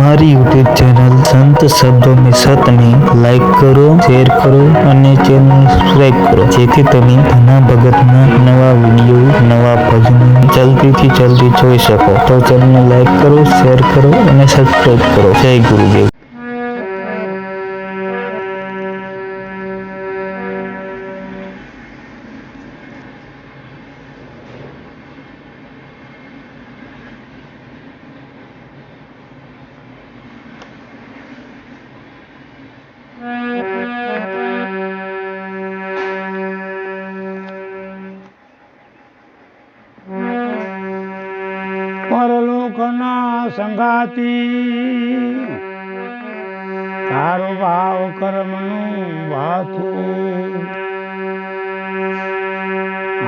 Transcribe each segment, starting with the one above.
અમારી YouTube channel સંત શબ્દો में સતને લાઈક કરો, શેર કરો અને ચેનલ સબસ્ક્રાઈબ કરો, જેથી તમે ધના ભગતના નવા વિડીયો, નવા ભજનો જલ્દીથી જલ્દી જોઈ શકો. તો ચેનલને લાઈક કરો, શેર કરો અને સબસ્ક્રાઈબ કરો. જય ગુરુદેવ. પરલોકના સંગાતી તારો ભાવ કર્મનું ભાથું,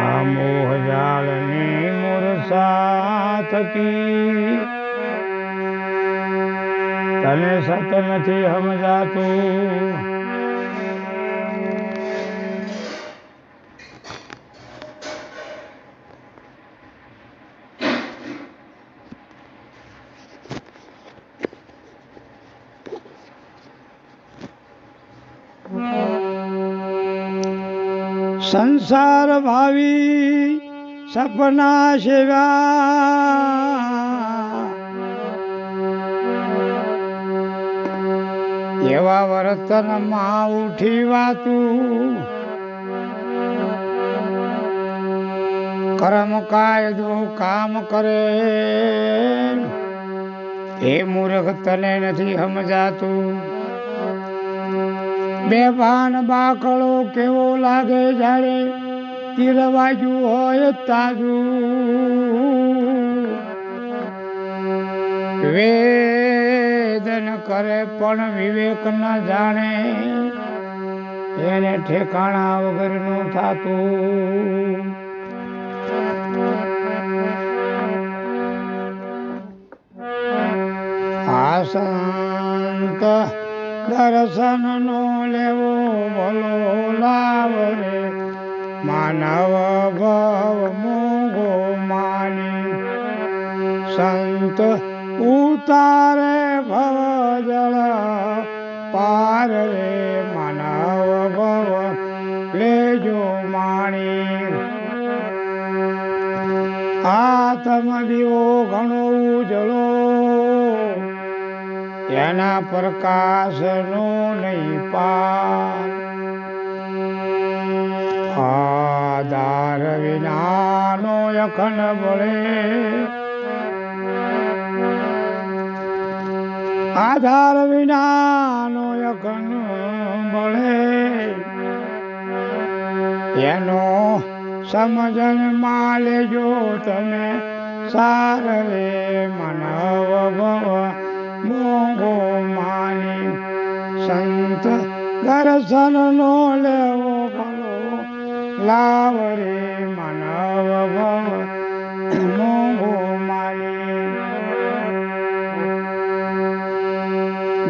આ મોહ જાળની મૂરછા થકી તને સત નથી સમજાતું. સંસાર ભાવી સપના સેવા એવા વર્તનમાં ઉઠી વાતું, કર્મ કાયદો કામ કરે એ મૂર્ખ તને નથી સમજાતું. બેભાન બાકડો કેવો લાગે જ્યારે તીર વાગ્યું હોય તાજું, વેદન કરે પણ વિવેક ન જાણે એને ઠેકાણા વગરનું થાતું. આ સંત દર્શન નો લેવો ભલો લાવ રે, માનવ ભવ મોંઘો માની સંત ઉતારે ભવ જળ પાર રે, માનવ ભવ લેજો માણી. આત્મ દીવો ઘણો ઉજળો એના પ્રકાશનો નહીં પાર, આધાર વિનાનો અખંડ બળે, આધાર વિનાનો અખંડ બળે એનો સમજણ માં લેજો તમે સાર રે, માનવ ભવ મોંઘો માની સંત દર્શન નો લેવો ભલો લાવ રે, માનવ ભવ મોંઘો માની.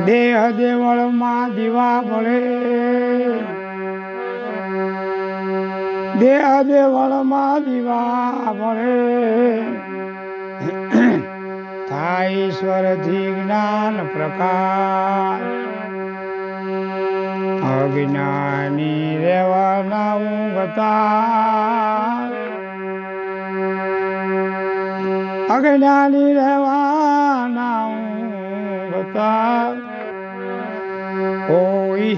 દેહ દેવળ માં દીવા ભળે, દેહ દેવળ માં દીવા ભળે થાય ઈશ્વરથી જ્ઞાન પ્રકાશ, અજ્ઞાની રહેવાના ઊંઘતા, અજ્ઞાની રહેવાના ઊંઘતા, કોઈ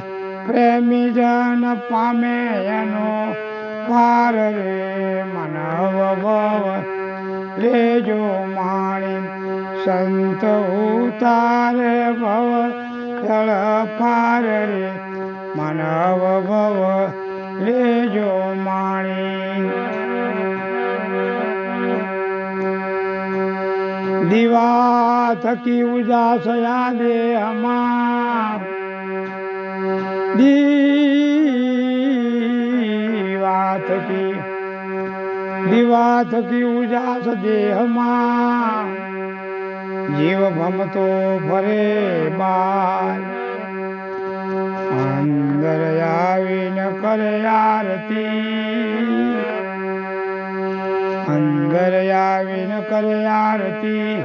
પ્રેમી જન પામે એનો પાર રે, માનવ ભવ લેજો માણી સંત ઉતારે ભવ જળ પાર રે, માનવ ભવ લેજો માણી. દીવા થકી ઉજાસ યાદે અમાર, દીવા થકી ઉજાસ દેહમાં જીવ ભમતો ફરે બાર, અંદર આવીને કરે આરતી, અંદર આવીને કરે આરતી,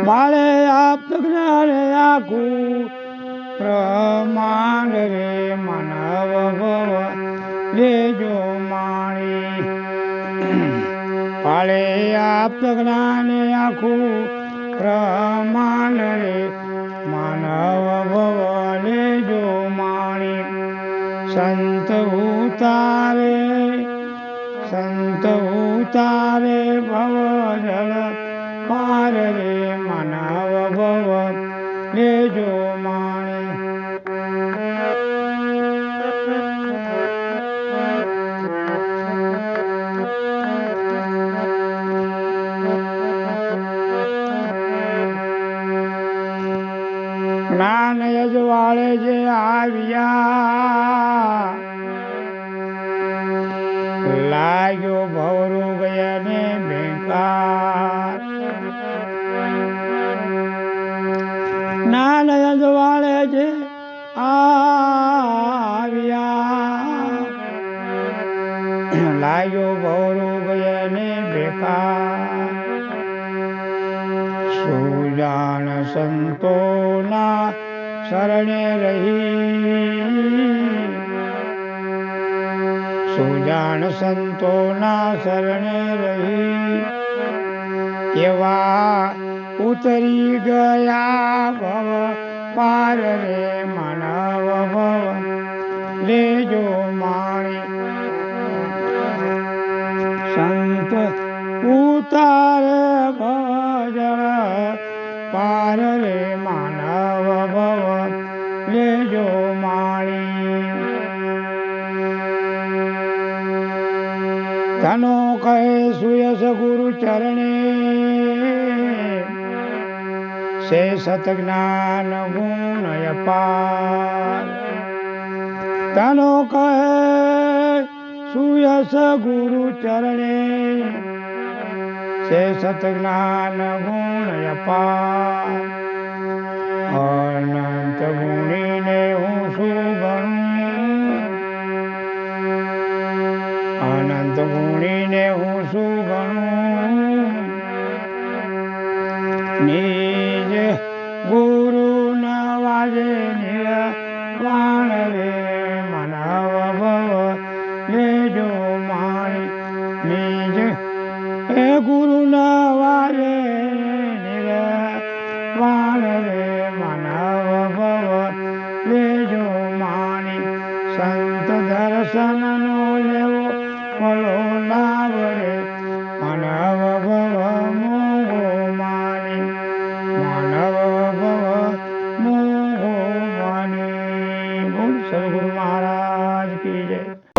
બાળે આપ જ્ઞાને આખું પ્રમાણ રે માનવ ભવ લેજો માણી બાળે આપ જ્ઞાને આખું પ્રમાણ રે માનવ ભવ લેજો માણી સંત ઉતારે ભવ જળ પાર રે માનવ ભવ લેજો માણી જ્ઞાન યજવાળે જે આવ્યા લાગ્યો ભવરું ગયા ને બેકાર જ્ઞાન યજવાળે જે આવ્યા લાગ્યો ભવરું ગયા ને બેકાર સુજાન સંતોના શરણે રહી સુજાન સંતોના શરણે રહી એવા ઉતરી ગયા ભવ પાર રે માનવ ભવ લેજો માણી સંત ઉતારે ભવ જળ પાર રે માનવ ભવ લેજો માણી ધનો કહે સુયસ ગુરુ ચરણે સે સત જ્ઞાન ગુણ અપાર ધનો કહે સુયસ ગુરુ ચરણે સે સત જ્ઞાન ગુણ અપાર અનંત ગુણીને હું શું ગણું અનંત ગુણીને હું શું ગણું નિજ ગુરુ નવાજે નિર્વાણ રે માનવ ભવ લેજો માણી નિજ હે ગુરુ નવાજે નિર્વાણ રે માનવ ભવ લેજો માણી સંત દર્શન નો લેવો ફળો લાભ રે માનવ ભવ મોગો માણી માનવ ભવ મોગો માણી બોલ સદગુરુ મહારાજ કી જય.